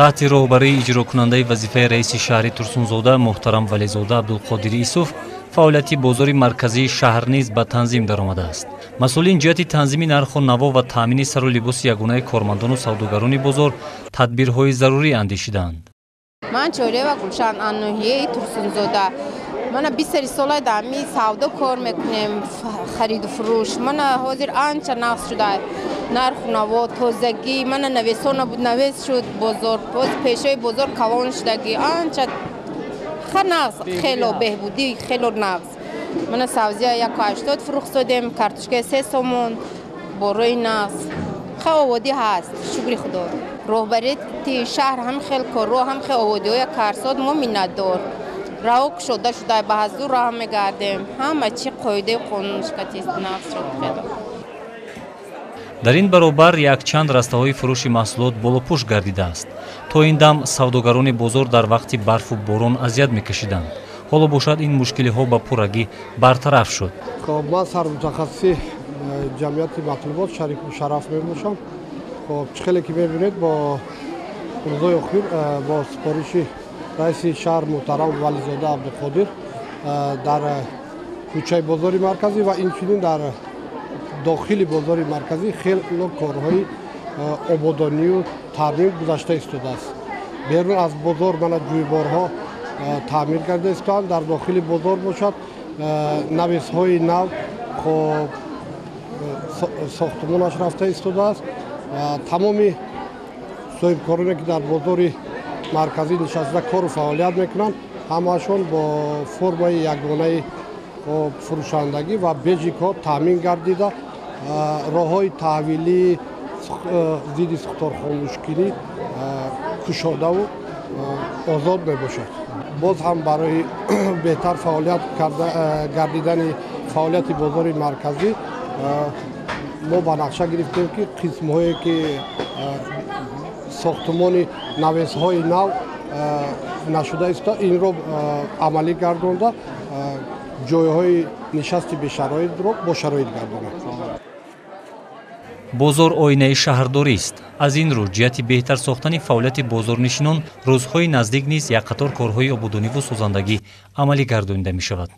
تحت راهبری اجراکننده وظیفه رئیس شهر ترسونزاده محترم ولیزاده عبدالقادری ایسوف فعالیت بازار مرکزی شهر نیز به تنظیم درآمده است. مسئولین جهت تنظیم نرخ و نوا و تامین سر و لباس یگانه کارمندان و سوداگران بازار تدبیرهای ضروری اندیشیدند. من چوره و گلشن انوهی ترسونزاده. من 20 سال دامی سودا کار میکنم، خرید و فروش. من حاضر آنچه نقص شده نرخ نوا تازگی من نویسان نبود نویس شد بازار پیشه بازار کلان شدگی آنچه نقص خیلی بهبودی خیلی نقص. من سبزی 180 فروخت دادم، کارتشکه 3 سومون بروی نقص خیلی آوادی هست. شکر خدا. راهبری شهر هم خیلی کارو هم خیلی آوادی های کارساد ما میندار. راوک شده به حضور راه میگردیم. همه چی قاعده قانون شکسته نقص شد خیلی. در این برابر یک چند رسته‌های فروش محصولات بالاپوش گردیده است. تا این دم سوداگران بازار در وقت برف و باران اذیت میکشیدند. حالا باشد این مشکل‌ها به پورگی برطرف شد. من سرمتخصص جمعیت مطلوبات شریک مشرف میباشم. خیلی که میبینید با روزهای اخیر با سپارش رئیس شهر محترم ولیزاده عبدالقادر در کوچه بازار مرکزی و اینچنین در داخل بازار مرکزی خیلی کارهای آبادانی و تعمیر گذشته ایستاده است. بیرون از بازار من جویبارها تعمیر کرده ایستادند. در داخل بازار باشد نویس‌های نو ساختمانش رفته ایستاده است. تمامی صاحبکارانی که در بازار مرکزی نشسته کار و فعالیت میکنند همه‌شون با فرم یگانه فروشندگی و بیجی کار تامین گردیده راه‌های تحویلی ضد ساختارخانه مشکلی کشاده و آزاد میباشد. باز هم برای بهتر فعالیت گردیدن فعالیت بازار مرکزی ما به نقشه گرفتیم که قسم‌هایی که ساختمان نویس‌های نو نشده است این را عملی گردانده جایهای نشست به شرایط را با شرایط گردانده. بازار آینه شهرداری است. از این رو جهت بهتر ساختن فعالیت بازارنشینان روزهای نزدیک نیز یک قطار کارهای آبادانی و سازندگی عملی گردانیده می شود.